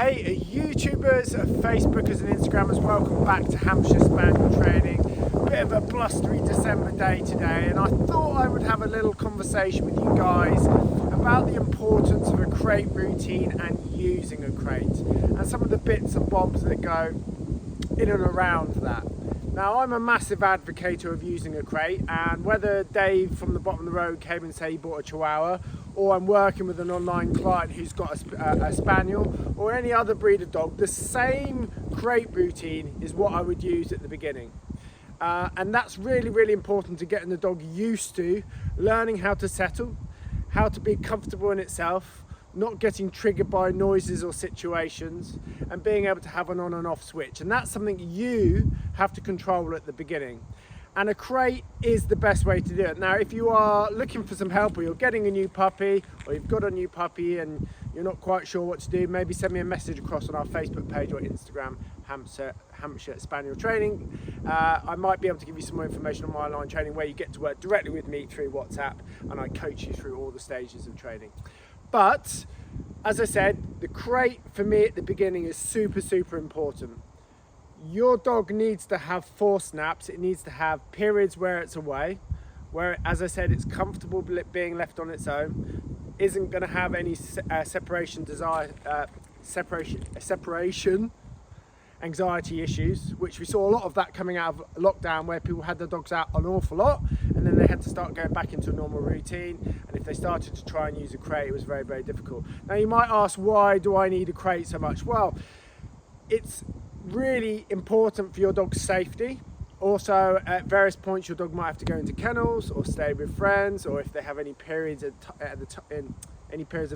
Hey YouTubers, Facebookers and Instagrammers, welcome back to Hampshire Spaniel Training. Bit of a blustery December day today, and I thought I would have a little conversation with you guys about the importance of a crate routine and using a crate and some of the bits and bobs that go in and around that. Now, I'm a massive advocate of using a crate, and whether Dave from the bottom of the road came and said he bought a Chihuahua, or I'm working with an online client who's got a Spaniel, or any other breed of dog, the same crate routine is what I would use at the beginning. And that's really, really important to getting the dog used to learning how to settle, how to be comfortable in itself, not getting triggered by noises or situations, and being able to have an on and off switch. And that's something you have to control at the beginning. And a crate is the best way to do it. Now, if you are looking for some help, or you're getting a new puppy, or you've got a new puppy and you're not quite sure what to do, maybe send me a message across on our Facebook page or Instagram, Hampshire Spaniel Training. I might be able to give you some more information on my online training where you get to work directly with me through WhatsApp, and I coach you through all the stages of training. But as I said, the crate for me at the beginning is super, super important. Your dog needs to have 4 snaps. It needs to have periods where it's away, where, as I said, it's comfortable being left on its own, isn't going to have any separation anxiety issues, which we saw a lot of that coming out of lockdown, where people had their dogs out an awful lot and then they had to start going back into a normal routine, and if they started to try and use a crate, it was very, very difficult. Now, you might ask, why do I need a crate so much? Well, it's really important for your dog's safety. Also, at various points, your dog might have to go into kennels or stay with friends, or if they have any periods of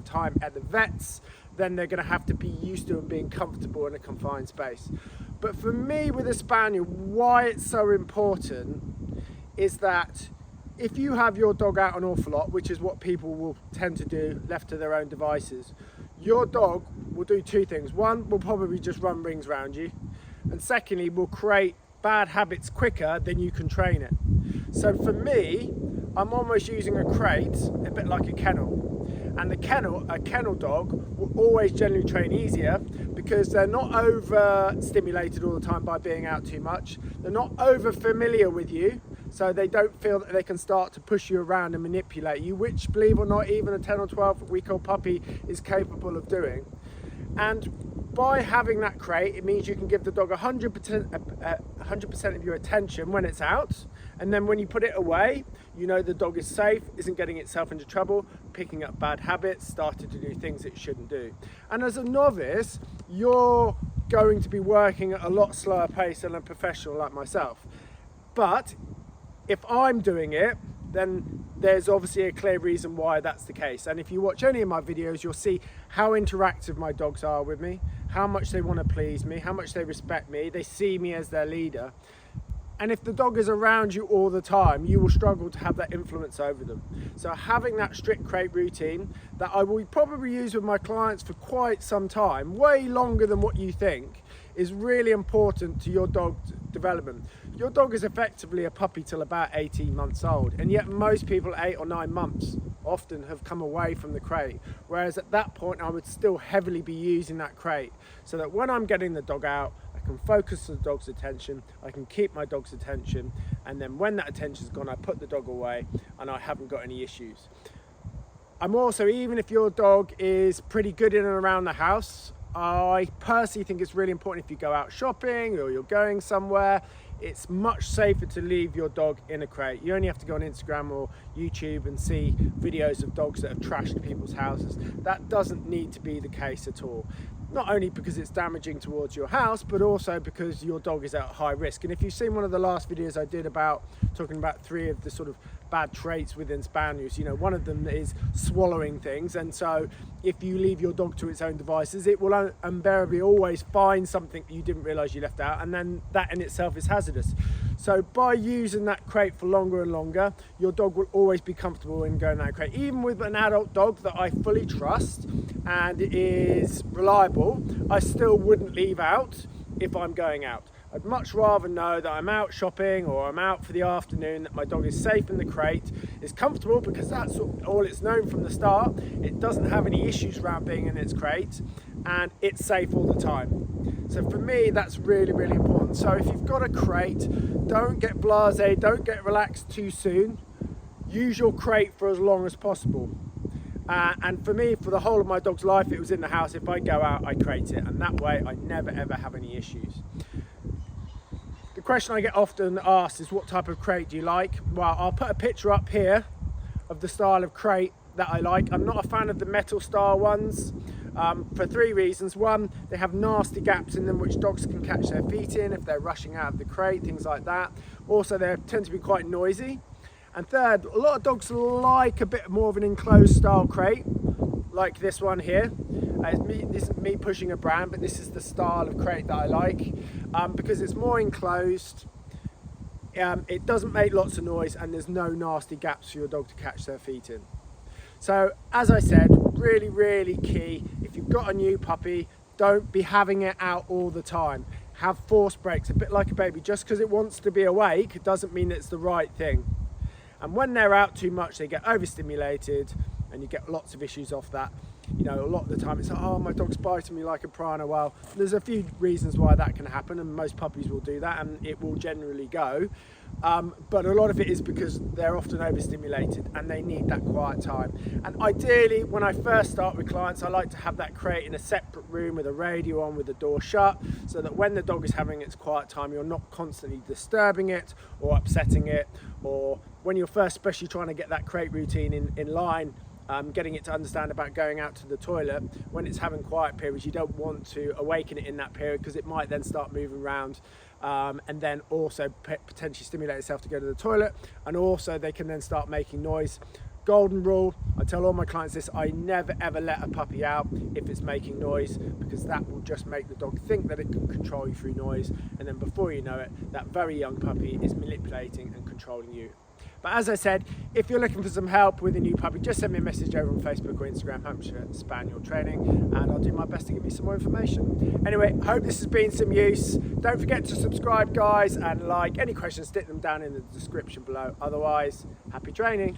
time at the vets, then they're going to have to be used to and being comfortable in a confined space. But for me, with a Spaniel, why it's so important is that if you have your dog out an awful lot, which is what people will tend to do left to their own devices, your dog will do 2 things. One, will probably just run rings around you, and secondly, will create bad habits quicker than you can train it. So for me, I'm almost using a crate a bit like a kennel. And a kennel dog will always generally train easier because they're not overstimulated all the time by being out too much. They're not over familiar with you, so they don't feel that they can start to push you around and manipulate you, which, believe it or not, even a 10 or 12 week old puppy is capable of doing. And by having that crate, it means you can give the dog 100% of your attention when it's out, and then when you put it away, you know the dog is safe, isn't getting itself into trouble, picking up bad habits, starting to do things it shouldn't do. And as a novice, you're going to be working at a lot slower pace than a professional like myself. But if I'm doing it, then there's obviously a clear reason why that's the case. And if you watch any of my videos, you'll see how interactive my dogs are with me, how much they want to please me, how much they respect me, they see me as their leader. And if the dog is around you all the time, you will struggle to have that influence over them. So having that strict crate routine that I will probably use with my clients for quite some time, way longer than what you think, is really important to your dog's development. Your dog is effectively a puppy till about 18 months old, and yet most people at 8 or 9 months often have come away from the crate, whereas at that point I would still heavily be using that crate, so that when I'm getting the dog out, I can focus on the dog's attention, I can keep my dog's attention, and then when that attention's gone, I put the dog away and I haven't got any issues. I'm also, even if your dog is pretty good in and around the house, I personally think it's really important if you go out shopping or you're going somewhere, it's much safer to leave your dog in a crate. You only have to go on Instagram or YouTube and see videos of dogs that have trashed people's houses. That doesn't need to be the case at all. Not only because it's damaging towards your house, but also because your dog is at high risk. And if you've seen one of the last videos I did about talking about 3 of the sort of bad traits within Spaniels, you know, one of them is swallowing things. And so if you leave your dog to its own devices, it will invariably always find something you didn't realize you left out, and then that in itself is hazardous. So by using that crate for longer and longer, your dog will always be comfortable in going that crate. Even with an adult dog that I fully trust and is reliable, I still wouldn't leave out if I'm going out. I'd much rather know that I'm out shopping or I'm out for the afternoon, that my dog is safe in the crate, is comfortable, because that's all it's known from the start. It doesn't have any issues around being in its crate, and it's safe all the time. So for me, that's really, really important. So if you've got a crate, don't get blasé, don't get relaxed too soon. Use your crate for as long as possible. And for me, for the whole of my dog's life, it was in the house. If I go out, I crate it, and that way I never ever have any issues. The question I get often asked is, what type of crate do you like? Well, I'll put a picture up here of the style of crate that I like. I'm not a fan of the metal style ones for 3 reasons. One, they have nasty gaps in them which dogs can catch their feet in if they're rushing out of the crate, things like that. Also, they tend to be quite noisy. And third, a lot of dogs like a bit more of an enclosed style crate, like this one here. This isn't me pushing a brand, but this is the style of crate that I like, because it's more enclosed, it doesn't make lots of noise, and there's no nasty gaps for your dog to catch their feet in. So as I said, really, really key, if you've got a new puppy, don't be having it out all the time. Have force breaks, a bit like a baby. Just because it wants to be awake doesn't mean it's the right thing. And when they're out too much, they get overstimulated, and you get lots of issues off that. You know, a lot of the time it's like, oh, my dog's biting me like a piranha. Well, there's a few reasons why that can happen, and most puppies will do that, and it will generally go. But a lot of it is because they're often overstimulated and they need that quiet time. And ideally, when I first start with clients, I like to have that crate in a separate room with a radio on, with the door shut, so that when the dog is having its quiet time, you're not constantly disturbing it or upsetting it, or when you're first especially trying to get that crate routine in line, getting it to understand about going out to the toilet. When it's having quiet periods, you don't want to awaken it in that period, because it might then start moving around, and then also potentially stimulate itself to go to the toilet, and also they can then start making noise. Golden rule, I tell all my clients this: I never ever let a puppy out if it's making noise, because that will just make the dog think that it can control you through noise, and then before you know it, that very young puppy is manipulating and controlling you. But as I said, if you're looking for some help with a new puppy, just send me a message over on Facebook or Instagram, Hampshire Spaniel Training, and I'll do my best to give you some more information. Anyway, I hope this has been some use. Don't forget to subscribe, guys, and like. Any questions, stick them down in the description below. Otherwise, happy training.